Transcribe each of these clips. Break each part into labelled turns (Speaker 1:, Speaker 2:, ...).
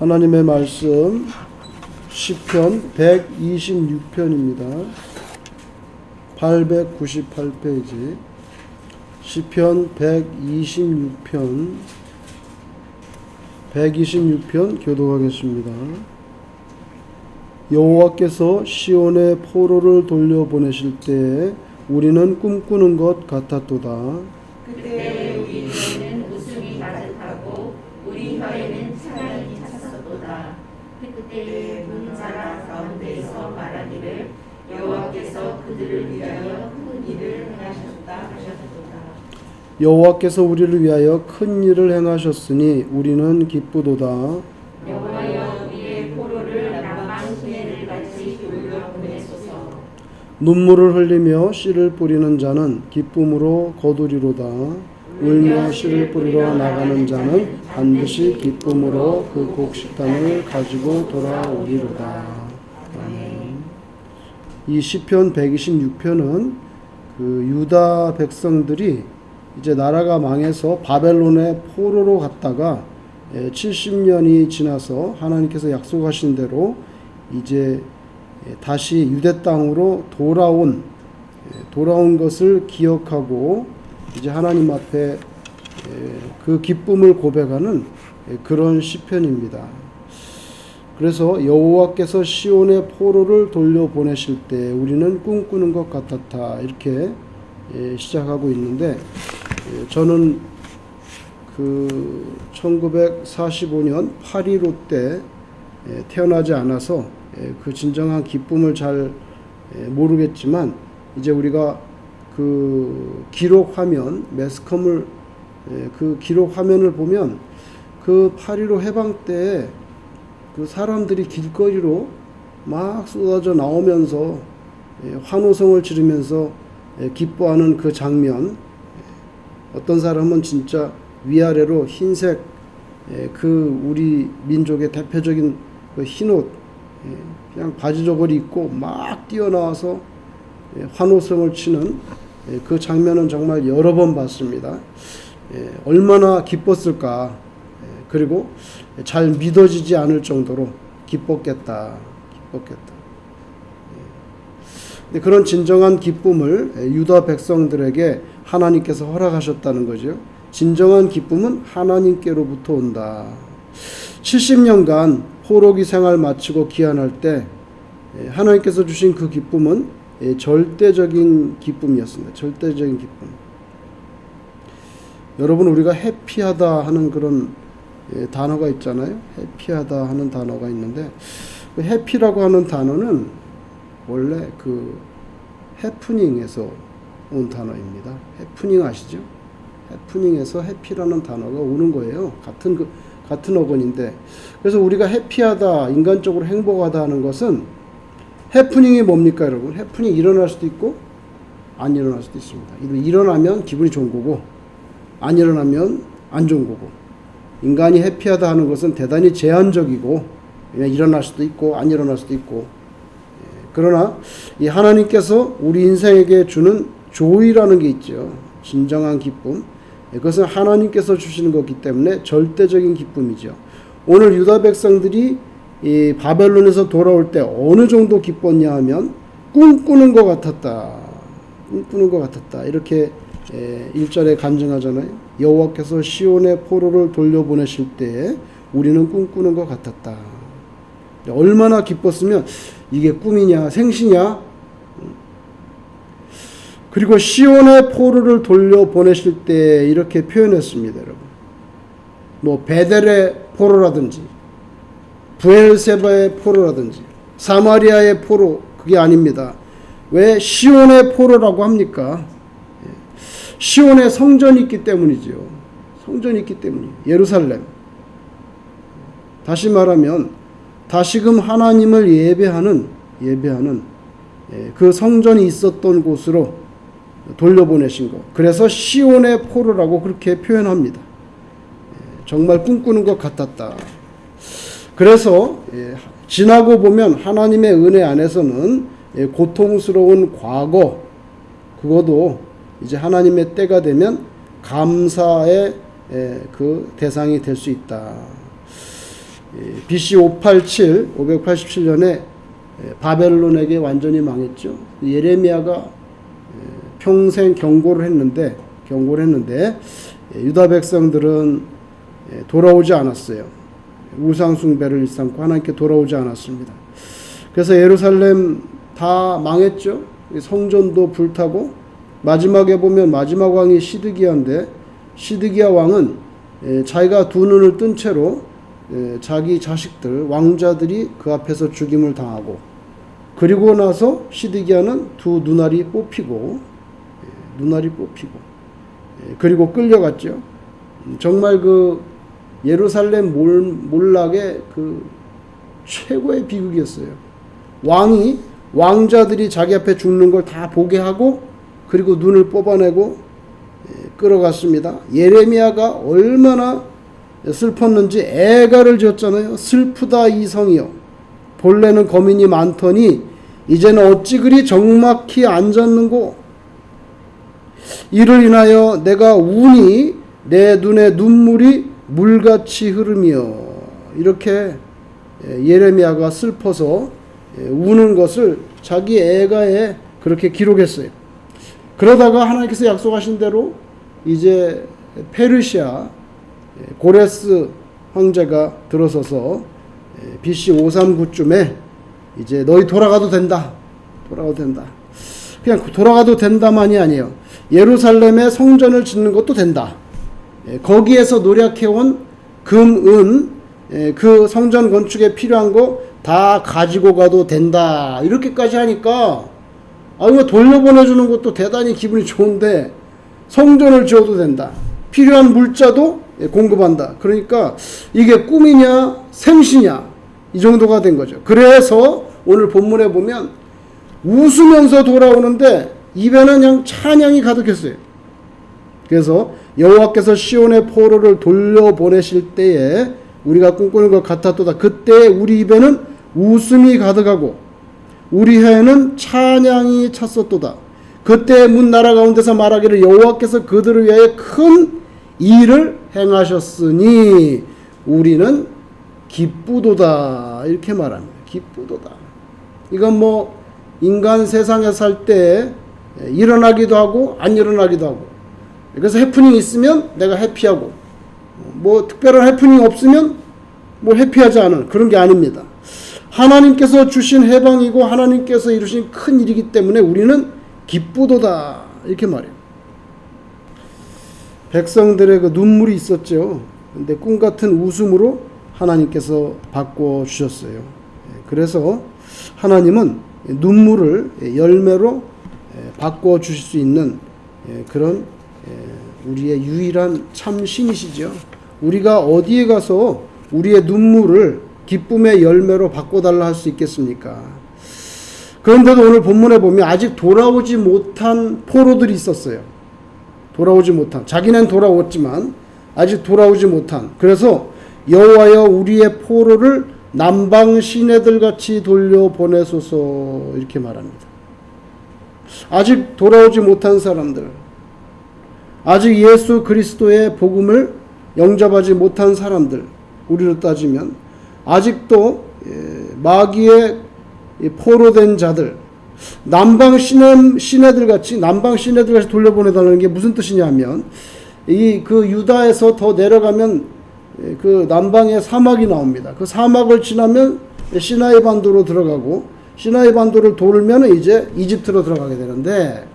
Speaker 1: 하나님의 말씀 시편 126편입니다. 898페이지 시편 126편 교독하겠습니다. 여호와께서 시온의 포로를 돌려보내실 때에 우리는 꿈꾸는 것 같았도다.
Speaker 2: 그때 우리 눈에는 웃음이 가득하고 우리 혀에는 찬양이 찼었도다. 그때 분자라 가운데에서 말하기를 여호와께서 그들을 위하여 큰 일을 행하셨다 하셨도다.
Speaker 1: 여호와께서 우리를 위하여 큰 일을 행하셨으니 우리는 기쁘도다.
Speaker 2: 여호와여 우리의 포로를 남방 시내를 같이 돌려보내소서.
Speaker 1: 눈물을 흘리며 씨를 뿌리는 자는 기쁨으로 거두리로다. 울며 씨를 뿌리러 나가는 자는 반드시 기쁨으로 그 곡식단을 가지고 돌아오리로다. 이 시편 126편은 그 유다 백성들이 이제 나라가 망해서 바벨론의 포로로 갔다가 70년이 지나서 하나님께서 약속하신 대로 이제 다시 유대 땅으로 돌아온 것을 기억하고 이제 하나님 앞에 그 기쁨을 고백하는 그런 시편입니다. 그래서 여호와께서 시온의 포로를 돌려보내실 때 우리는 꿈꾸는 것 같았다, 이렇게 시작하고 있는데, 저는 그 1945년 8.15 때 태어나지 않아서 그 진정한 기쁨을 잘 모르겠지만, 이제 우리가 그 기록 화면, 매스컴을 그 기록 화면을 보면 그 8.15 해방 때 그 사람들이 길거리로 막 쏟아져 나오면서 환호성을 지르면서 기뻐하는 그 장면, 어떤 사람은 진짜 위아래로 흰색 그 우리 민족의 대표적인 그 흰옷 그냥 바지 저고리 입고 막 뛰어나와서 환호성을 치는 그 장면은 정말 여러 번 봤습니다. 얼마나 기뻤을까. 그리고 잘 믿어지지 않을 정도로 기뻤겠다. 그런 진정한 기쁨을 유다 백성들에게 하나님께서 허락하셨다는 거죠. 진정한 기쁨은 하나님께로부터 온다. 70년간 포로기 생활 마치고 귀환할 때 하나님께서 주신 그 기쁨은 절대적인 기쁨이었습니다. 절대적인 기쁨. 여러분, 우리가 해피하다 하는 그런 단어가 있잖아요. 해피하다 하는 단어가 있는데, 그 해피라고 하는 단어는 원래 그 해프닝에서 온 단어입니다. 해프닝 아시죠? 해프닝에서 해피라는 단어가 오는 거예요. 같은 어근인데, 그래서 우리가 해피하다, 인간적으로 행복하다 하는 것은, 해프닝이 뭡니까, 여러분? 해프닝이 일어날 수도 있고 안 일어날 수도 있습니다. 일어나면 기분이 좋은 거고, 안 일어나면 안 좋은 거고. 인간이 해피하다 하는 것은 대단히 제한적이고, 그냥 일어날 수도 있고 안 일어날 수도 있고, 그러나 이 하나님께서 우리 인생에게 주는 조이라는 게 있죠. 진정한 기쁨. 그것은 하나님께서 주시는 거기 때문에 절대적인 기쁨이죠. 오늘 유다 백성들이 이 바벨론에서 돌아올 때 어느 정도 기뻤냐 하면 꿈꾸는 것 같았다. 이렇게 1절에 간증하잖아요. 여호와께서 시온의 포로를 돌려보내실 때에 우리는 꿈꾸는 것 같았다. 얼마나 기뻤으면 이게 꿈이냐 생시냐. 그리고 시온의 포로를 돌려보내실 때 이렇게 표현했습니다. 여러분, 뭐 베델의 포로라든지 브엘세바의 포로라든지 사마리아의 포로, 그게 아닙니다. 왜 시온의 포로라고 합니까? 시온에 성전이 있기 때문이죠. 성전이 있기 때문이에요. 예루살렘. 다시 말하면 다시금 하나님을 예배하는 그 성전이 있었던 곳으로 돌려보내신 것. 그래서 시온의 포로라고 그렇게 표현합니다. 정말 꿈꾸는 것 같았다. 그래서 지나고 보면 하나님의 은혜 안에서는 고통스러운 과거, 그것도 이제 하나님의 때가 되면 감사의 그 대상이 될 수 있다. BC 587년에 바벨론에게 완전히 망했죠. 예레미야가 평생 경고를 했는데 유다 백성들은 돌아오지 않았어요. 우상 숭배를 일삼고 하나님께 돌아오지 않았습니다. 그래서 예루살렘 다 망했죠. 성전도 불타고, 마지막에 보면 마지막 왕이 시드기야인데, 시드기야 왕은 자기가 두 눈을 뜬 채로 자기 자식들, 왕자들이 그 앞에서 죽임을 당하고, 그리고 나서 시드기야는 두 눈알이 뽑히고 그리고 끌려갔죠. 정말 그 예루살렘 몰락의 그 최고의 비극이었어요. 왕자들이 자기 앞에 죽는 걸 다 보게 하고, 그리고 눈을 뽑아내고 끌어갔습니다. 예레미야가 얼마나 슬펐는지 애가를 지었잖아요. 슬프다 이 성이여, 본래는 거민이 많더니 이제는 어찌 그리 적막히 앉았는고. 이를 인하여 내가 우니 내 눈에 눈물이 물같이 흐르며. 이렇게 예레미야가 슬퍼서 우는 것을 자기 애가에 그렇게 기록했어요. 그러다가 하나님께서 약속하신 대로 이제 페르시아 고레스 황제가 들어서서 BC 539쯤에 이제 너희 돌아가도 된다. 그냥 돌아가도 된다만이 아니에요. 예루살렘에 성전을 짓는 것도 된다. 거기에서 노력해온 금, 은, 그 성전 건축에 필요한 거 다 가지고 가도 된다. 이렇게까지 하니까 이거 돌려보내주는 것도 대단히 기분이 좋은데, 성전을 지어도 된다. 필요한 물자도 공급한다. 그러니까 이게 꿈이냐 생시냐 이 정도가 된 거죠. 그래서 오늘 본문에 보면 웃으면서 돌아오는데 입에는 그냥 찬양이 가득했어요. 그래서 여호와께서 시온의 포로를 돌려보내실 때에 우리가 꿈꾸는 것 같았도다. 그때 우리 입에는 웃음이 가득하고 우리 혀에는 찬양이 찼었도다. 그때 문 나라 가운데서 말하기를 여호와께서 그들을 위하여 큰 일을 행하셨으니 우리는 기쁘도다. 이렇게 말합니다. 기쁘도다. 이건 뭐 인간 세상에 살 때 일어나기도 하고 안 일어나기도 하고, 그래서 해프닝 있으면 내가 해피하고, 뭐 특별한 해프닝 없으면 뭐 해피하지 않은 그런 게 아닙니다. 하나님께서 주신 해방이고 하나님께서 이루신 큰 일이기 때문에 우리는 기쁘도다. 이렇게 말해요. 백성들의 그 눈물이 있었죠. 근데 꿈 같은 웃음으로 하나님께서 바꿔주셨어요. 그래서 하나님은 눈물을 열매로 바꿔주실 수 있는 그런 우리의 유일한 참 신이시죠. 우리가 어디에 가서 우리의 눈물을 기쁨의 열매로 바꿔달라 할 수 있겠습니까? 그런데도 오늘 본문에 보면 아직 돌아오지 못한 포로들이 있었어요. 돌아오지 못한, 자기는 돌아왔지만 아직 돌아오지 못한. 그래서 여호와여 우리의 포로를 남방 시내들 같이 돌려보내소서. 이렇게 말합니다. 아직 돌아오지 못한 사람들, 아직 예수 그리스도의 복음을 영접하지 못한 사람들, 우리로 따지면 아직도 마귀의 포로된 자들, 남방 시내들 같이 돌려보내달라는 게 무슨 뜻이냐면, 그 유다에서 더 내려가면 그 남방에 사막이 나옵니다. 그 사막을 지나면 시나이 반도로 들어가고, 시나이 반도를 돌면 이제 이집트로 들어가게 되는데,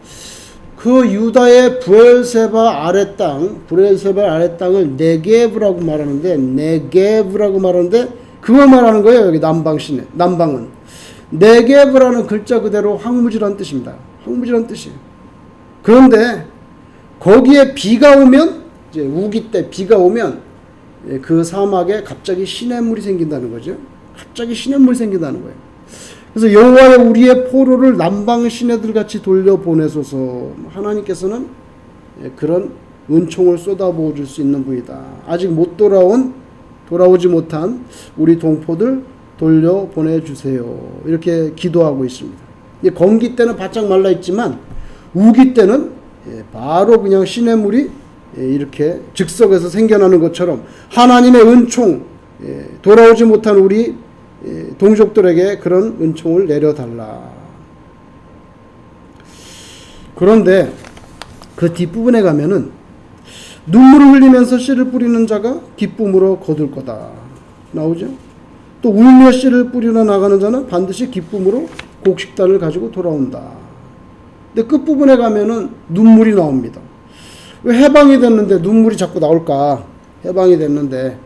Speaker 1: 그 유다의 브엘세바 아래 땅을 네게브라고 말하는데, 그걸 말하는 거예요. 여기 남방 시내, 남방은. 네게브라는 글자 그대로 황무지란 뜻입니다. 황무지란 뜻이에요. 그런데 거기에 비가 오면, 이제 우기 때 비가 오면 그 사막에 갑자기 시냇물이 생긴다는 거죠. 갑자기 시냇물이 생긴다는 거예요. 그래서 여호와여 우리의 포로를 남방 시내들 같이 돌려보내소서. 하나님께서는 그런 은총을 쏟아부어 줄 수 있는 분이다. 아직 못 돌아오지 못한 우리 동포들 돌려보내주세요. 이렇게 기도하고 있습니다. 건기 때는 바짝 말라 있지만 우기 때는 바로 그냥 시냇물이 이렇게 즉석에서 생겨나는 것처럼 하나님의 은총, 돌아오지 못한 우리 동족들에게 그런 은총을 내려달라. 그런데 그 뒷부분에 가면은 눈물을 흘리면서 씨를 뿌리는 자가 기쁨으로 거둘 거다 나오죠. 또 울며 씨를 뿌리러 나가는 자는 반드시 기쁨으로 곡식단을 가지고 돌아온다. 근데 끝부분에 가면은 눈물이 나옵니다. 왜 해방이 됐는데 눈물이 자꾸 나올까? 해방이 됐는데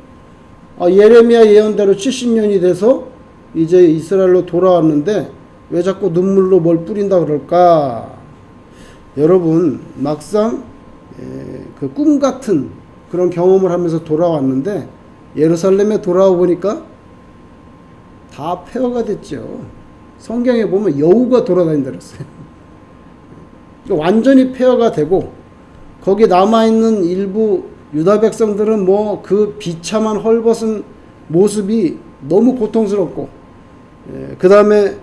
Speaker 1: 예레미야 예언대로 70년이 돼서 이제 이스라엘로 돌아왔는데 왜 자꾸 눈물로 뭘 뿌린다 그럴까? 여러분 막상 그 꿈 같은 그런 경험을 하면서 돌아왔는데 예루살렘에 돌아와 보니까 다 폐허가 됐죠. 성경에 보면 여우가 돌아다닌다 그랬어요. 완전히 폐허가 되고 거기 남아있는 일부 유다 백성들은 뭐 그 비참한 헐벗은 모습이 너무 고통스럽고 그 다음에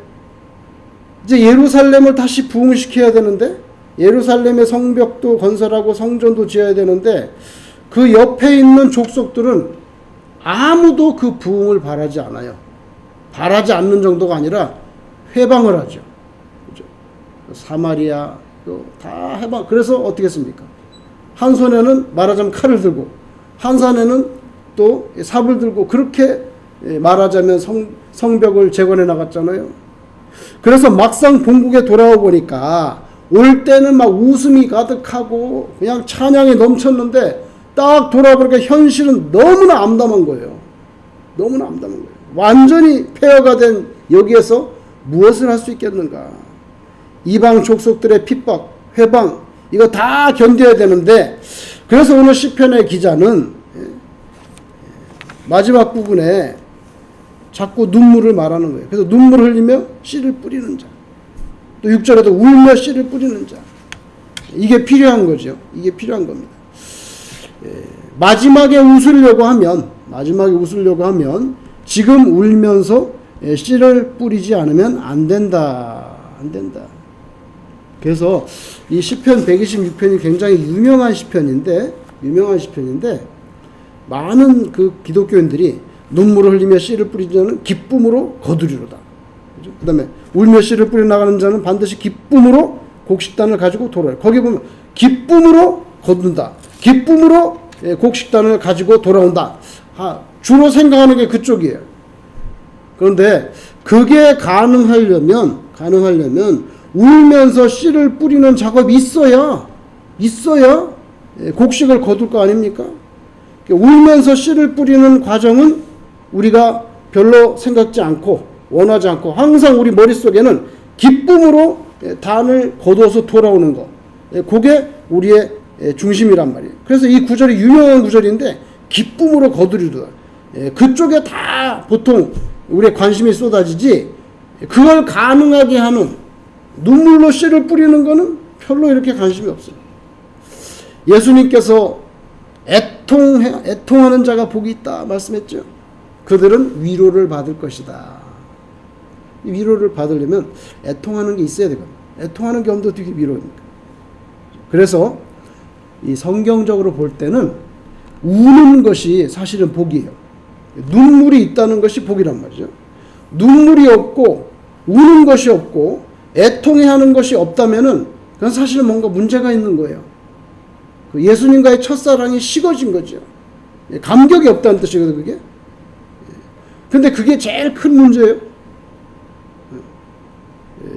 Speaker 1: 이제 예루살렘을 다시 부흥시켜야 되는데 예루살렘의 성벽도 건설하고 성전도 지어야 되는데 그 옆에 있는 족속들은 아무도 그 부흥을 바라지 않아요. 바라지 않는 정도가 아니라 회방을 하죠. 그죠? 사마리아 다 해방. 그래서 어떻게 했습니까? 한 손에는 말하자면 칼을 들고 한 손에는 또 삽을 들고 그렇게 말하자면 성벽을 재건해 나갔잖아요. 그래서 막상 본국에 돌아와 보니까 올 때는 막 웃음이 가득하고 그냥 찬양이 넘쳤는데 딱 돌아보니까 현실은 너무나 암담한 거예요. 너무나 암담한 거예요. 완전히 폐허가 된 여기에서 무엇을 할 수 있겠는가? 이방 족속들의 핍박, 회방 이거 다 견뎌야 되는데 그래서 오늘 시편의 기자는 마지막 부분에 자꾸 눈물을 말하는 거예요. 그래서 눈물을 흘리며 씨를 뿌리는 자. 또 6절에도 울며 씨를 뿌리는 자. 이게 필요한 거죠. 이게 필요한 겁니다. 마지막에 웃으려고 하면 지금 울면서 씨를 뿌리지 않으면 안 된다. 안 된다. 그래서 이 시편 126편이 굉장히 유명한 시편인데 많은 그 기독교인들이 눈물을 흘리며 씨를 뿌리는 자는 기쁨으로 거두리로다. 그 다음에 울며 씨를 뿌려 나가는 자는 반드시 기쁨으로 곡식단을 가지고 돌아요. 거기 보면 기쁨으로 거둔다. 기쁨으로 곡식단을 가지고 돌아온다. 주로 생각하는 게 그쪽이에요. 그런데 그게 가능하려면 울면서 씨를 뿌리는 작업이 있어야 곡식을 거둘 거 아닙니까? 울면서 씨를 뿌리는 과정은 우리가 별로 생각지 않고 원하지 않고 항상 우리 머릿속에는 기쁨으로 단을 거두어서 돌아오는 거. 그게 우리의 중심이란 말이에요. 그래서 이 구절이 유명한 구절인데 기쁨으로 거두리로다. 그쪽에 다 보통 우리의 관심이 쏟아지지 그걸 가능하게 하는 눈물로 씨를 뿌리는 거는 별로 이렇게 관심이 없어요. 예수님께서 애통하는 자가 복이 있다 말씀했죠. 그들은 위로를 받을 것이다. 위로를 받으려면 애통하는 게 있어야 되거든요. 애통하는 게 없는데 어떻게 위로입니까? 그래서 이 성경적으로 볼 때는 우는 것이 사실은 복이에요. 눈물이 있다는 것이 복이란 말이죠. 눈물이 없고 우는 것이 없고 애통해하는 것이 없다면은 그건 사실은 뭔가 문제가 있는 거예요. 그 예수님과의 첫사랑이 식어진 거죠. 감격이 없다는 뜻이거든요, 그게. 근데 그게 제일 큰 문제예요.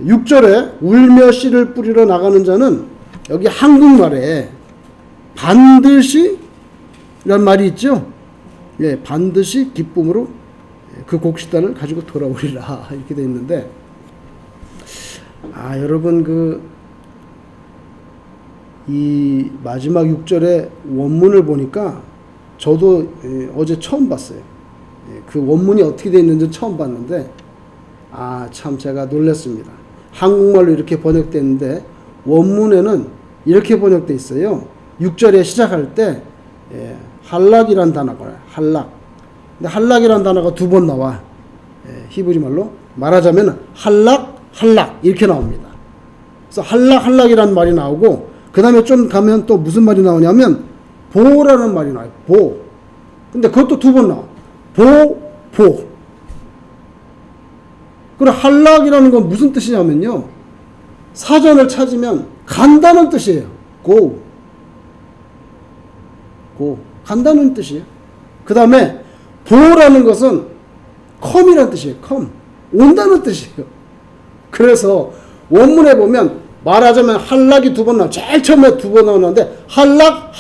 Speaker 1: 6절에 울며 씨를 뿌리러 나가는 자는 여기 한국말에 반드시 이란 말이 있죠. 반드시 기쁨으로 그 곡식단을 가지고 돌아오리라 이렇게 돼 있는데 여러분 이 마지막 6절의 원문을 보니까 저도 어제 처음 봤어요. 그 원문이 어떻게 돼 있는지 처음 봤는데 참 제가 놀랐습니다. 한국말로 이렇게 번역됐는데 원문에는 이렇게 번역돼 있어요. 6절에 시작할 때 할락이란 단어가 할락. 근데 할락이란 단어가 두 번 나와. 히브리 말로 말하자면 할락 이렇게 나옵니다. 그래서 할락이란 말이 나오고 그 다음에 좀 가면 또 무슨 말이 나오냐면 보라는 말이 나와요. 보. 근데 그것도 두 번 나와. 보. 그리고 한락이라는 건 무슨 뜻이냐면요. 사전을 찾으면 간다는 뜻이에요. go. 간다는 뜻이에요. 그 다음에 보라는 것은 come이라는 뜻이에요. come. 온다는 뜻이에요. 그래서 원문에 보면 말하자면 한락이 두 번 나와. 제일 처음에 두 번 나오는데 한락.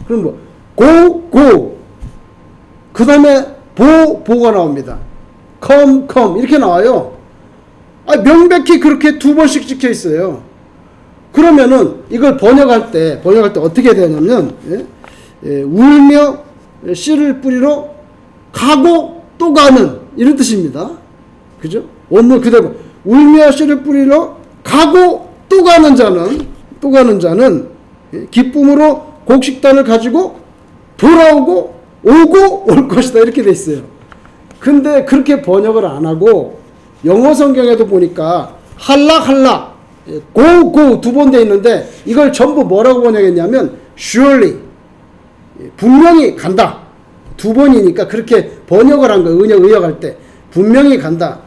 Speaker 1: 그럼 뭐 go. 그 다음에 보가 나옵니다. come 이렇게 나와요. 명백히 그렇게 두 번씩 찍혀 있어요. 그러면은 이걸 번역할 때 어떻게 되냐면 울며 씨를 뿌리러 가고 또 가는 이런 뜻입니다. 그죠? 원문 그대로 울며 씨를 뿌리러 가고 또 가는 자는 기쁨으로 곡식단을 가지고 돌아오고 오고 올 것이다 이렇게 돼 있어요. 근데 그렇게 번역을 안 하고 영어 성경에도 보니까 할락 go 두 번 돼 있는데 이걸 전부 뭐라고 번역했냐면 surely 분명히 간다. 두 번이니까 그렇게 번역을 한 거예요. 의역할 때 분명히 간다.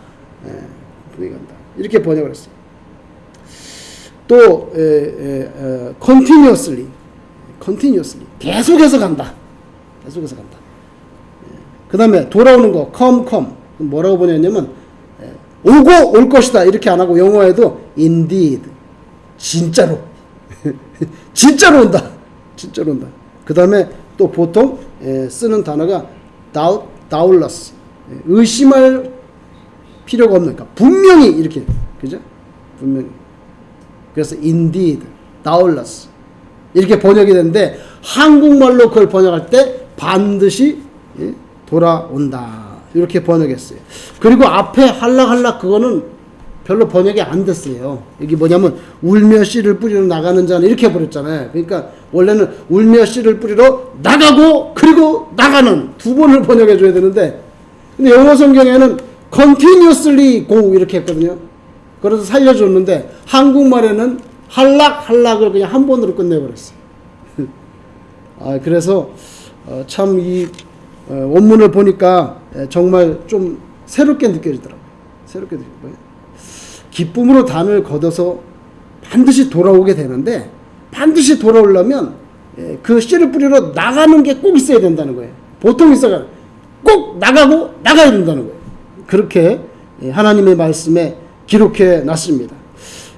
Speaker 1: 이렇게 번역을 했어요. 또 continuously 계속해서 간다. 그 다음에 돌아오는 거 come 뭐라고 번역했냐면 오고 올 것이다 이렇게 안 하고 영어에도 indeed 진짜로 온다. 그 다음에 또 보통 쓰는 단어가 doubtless 의심할 필요가 없는, 그러니까 분명히 이렇게, 그죠? 분명히. 그래서 indeed, doubtless 이렇게 번역이 되는데 한국말로 그걸 번역할 때 반드시 돌아온다 이렇게 번역했어요. 그리고 앞에 할락 그거는 별로 번역이 안 됐어요. 여기 뭐냐면 울며 씨를 뿌리러 나가는 자는 이렇게 버렸잖아요. 그러니까 원래는 울며 씨를 뿌리러 나가고 그리고 나가는 두 번을 번역해 줘야 되는데, 근데 영어 성경에는 continuously go 이렇게 했거든요. 그래서 살려줬는데 한국말에는 할락을 그냥 한 번으로 끝내버렸어요. 그래서 참 이 원문을 보니까 정말 좀 새롭게 느껴지더라고요. 기쁨으로 단을 걷어서 반드시 돌아오게 되는데, 반드시 돌아오려면 그 씨를 뿌리러 나가는 게 꼭 있어야 된다는 거예요. 보통 있어가 꼭 나가야 된다는 거예요. 그렇게 하나님의 말씀에 기록해 놨습니다.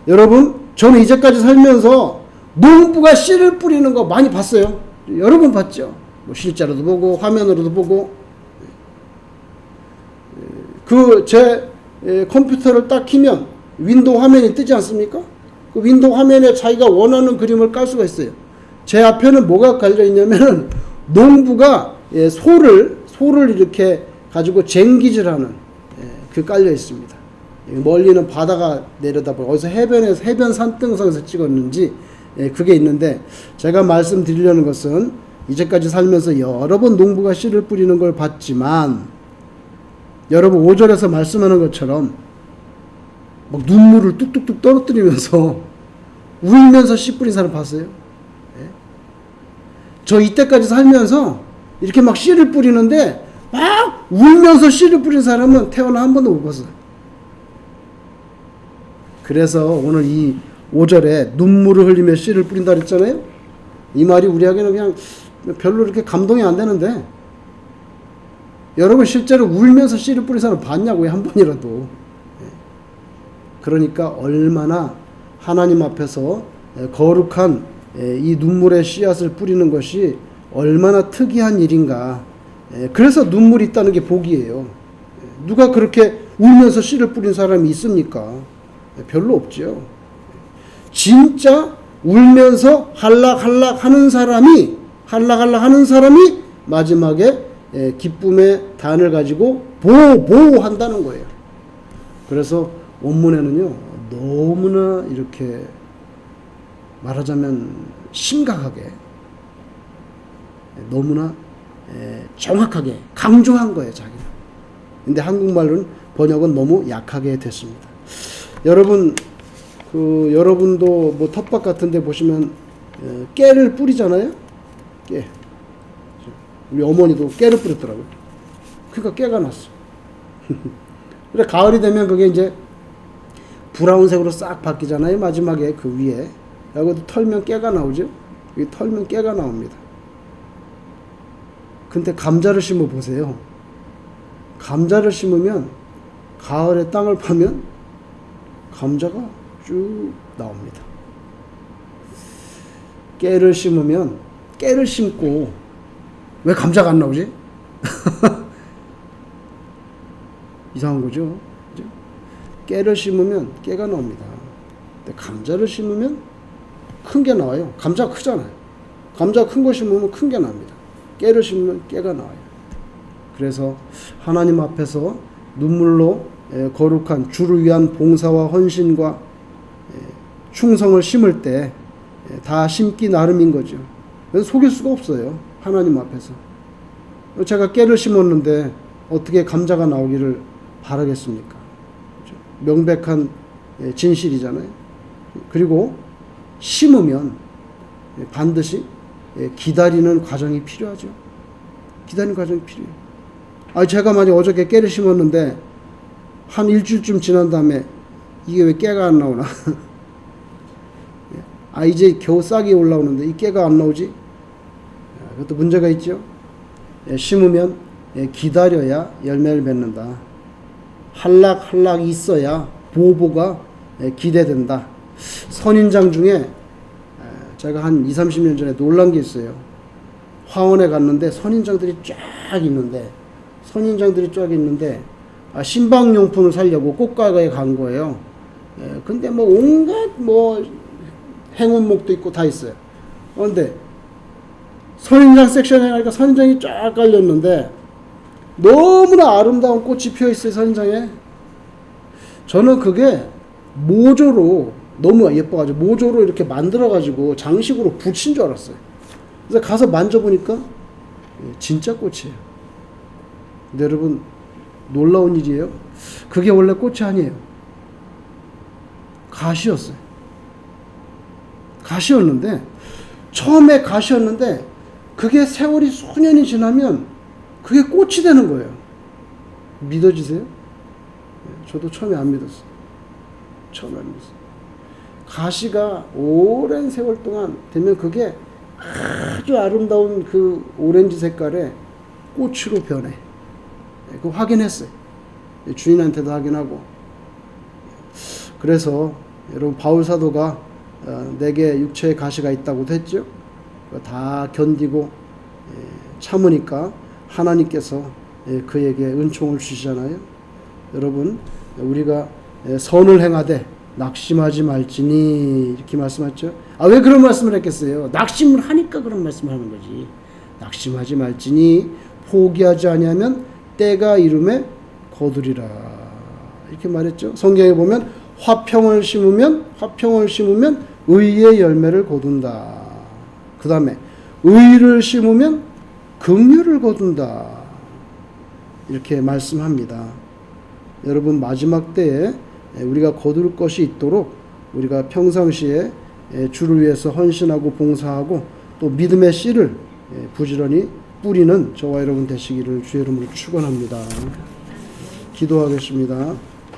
Speaker 1: 여러분, 저는 이제까지 살면서 농부가 씨를 뿌리는 거 많이 봤어요. 여러 번 봤죠. 뭐 실제로도 보고 화면으로도 보고. 제 컴퓨터를 딱 키면 윈도우 화면이 뜨지 않습니까? 그 윈도우 화면에 자기가 원하는 그림을 깔 수가 있어요. 제 앞에는 뭐가 깔려 있냐면 농부가 소를 이렇게 가지고 쟁기질하는 그 깔려 있습니다. 멀리는 바다가 내려다보고 어디서 해변 산등성에서 찍었는지 그게 있는데, 제가 말씀드리려는 것은 이제까지 살면서 여러 번 농부가 씨를 뿌리는 걸 봤지만, 여러분 5절에서 말씀하는 것처럼 막 눈물을 뚝뚝뚝 떨어뜨리면서 울면서 씨 뿌린 사람 봤어요? 저 이때까지 살면서 이렇게 막 씨를 뿌리는데 막 울면서 씨를 뿌린 사람은 태어나 한 번도 못 봤어요. 그래서 오늘 이 5절에 눈물을 흘리며 씨를 뿌린다 그랬잖아요. 이 말이 우리에게는 그냥 별로 이렇게 감동이 안 되는데, 여러분 실제로 울면서 씨를 뿌린 사람 봤냐고요, 한 번이라도. 그러니까 얼마나 하나님 앞에서 거룩한 이 눈물의 씨앗을 뿌리는 것이 얼마나 특이한 일인가. 그래서 눈물이 있다는 게 복이에요. 누가 그렇게 울면서 씨를 뿌린 사람이 있습니까? 별로 없죠. 진짜 울면서 할락 하는 사람이 마지막에 기쁨의 단을 가지고 보호한다는 거예요. 그래서 원문에는요, 너무나 이렇게 말하자면 심각하게, 너무나 정확하게 강조한 거예요, 자기는. 근데 한국말로는 번역은 너무 약하게 됐습니다. 여러분, 여러분도 뭐 텃밭 같은 데 보시면 깨를 뿌리잖아요. 깨. 우리 어머니도 깨를 뿌렸더라고요. 그러니까 깨가 났어. 그래 가을이 되면 그게 이제 브라운색으로 싹 바뀌잖아요. 마지막에 그 위에. 여기도 털면 깨가 나오죠. 여기 털면 깨가 나옵니다. 근데 감자를 심어 보세요. 감자를 심으면 가을에 땅을 파면 감자가 쭉 나옵니다. 깨를 심으면 깨를 심고 왜 감자가 안 나오지? 이상한 거죠. 그죠? 깨를 심으면 깨가 나옵니다. 근데 감자를 심으면 큰 게 나와요. 감자가 크잖아요. 감자 큰 거 심으면 큰 게 납니다. 깨를 심으면 깨가 나와요. 그래서 하나님 앞에서 눈물로 거룩한 주를 위한 봉사와 헌신과 충성을 심을 때 다 심기 나름인 거죠. 그래서 속일 수가 없어요. 하나님 앞에서. 제가 깨를 심었는데 어떻게 감자가 나오기를 바라겠습니까? 그렇죠? 명백한 진실이잖아요. 그리고 심으면 반드시 기다리는 과정이 필요하죠. 기다리는 과정이 필요해요. 제가 만약 어저께 깨를 심었는데 한 일주일쯤 지난 다음에 이게 왜 깨가 안 나오나? 이제 겨우 싹이 올라오는데 이 깨가 안 나오지? 그것도 문제가 있죠. 심으면 기다려야 열매를 맺는다. 한락 있어야 보보가 기대된다. 선인장 중에 제가 한 20-30년 전에 놀란 게 있어요. 화원에 갔는데 선인장들이 쫙 있는데 신방용품을 사려고 꽃가게에 간 거예요. 근데 뭐 온갖 행운목도 있고 다 있어요. 그런데 선인장 섹션에 가니까 선인장이 쫙 깔렸는데 너무나 아름다운 꽃이 피어 있어요. 선인장에. 저는 그게 모조로 너무 예뻐가지고 모조로 이렇게 만들어가지고 장식으로 붙인 줄 알았어요. 그래서 가서 만져보니까 진짜 꽃이에요. 근데 여러분 놀라운 일이에요. 그게 원래 꽃이 아니에요. 가시였는데 처음에 가시였는데 그게 세월이 수년이 지나면 그게 꽃이 되는 거예요. 믿어지세요? 저도 처음에 안 믿었어요. 가시가 오랜 세월 동안 되면 그게 아주 아름다운 그 오렌지 색깔의 꽃으로 변해. 그거 확인했어요. 주인한테도 확인하고. 그래서 여러분 바울 사도가 내게 육체에 가시가 있다고도 했죠. 다 견디고 참으니까 하나님께서 그에게 은총을 주시잖아요. 여러분 우리가 선을 행하되 낙심하지 말지니 이렇게 말씀하셨죠. 왜 그런 말씀을 했겠어요? 낙심을 하니까 그런 말씀을 하는 거지. 낙심하지 말지니 포기하지 아니하면 때가 이름에 거두리라 이렇게 말했죠. 성경에 보면 화평을 심으면 의의 열매를 거둔다. 그 다음에 의를 심으면 긍휼을 거둔다. 이렇게 말씀합니다. 여러분 마지막 때에 우리가 거둘 것이 있도록 우리가 평상시에 주를 위해서 헌신하고 봉사하고 또 믿음의 씨를 부지런히 뿌리는 저와 여러분 되시기를 주의 이름으로 축원합니다. 기도하겠습니다.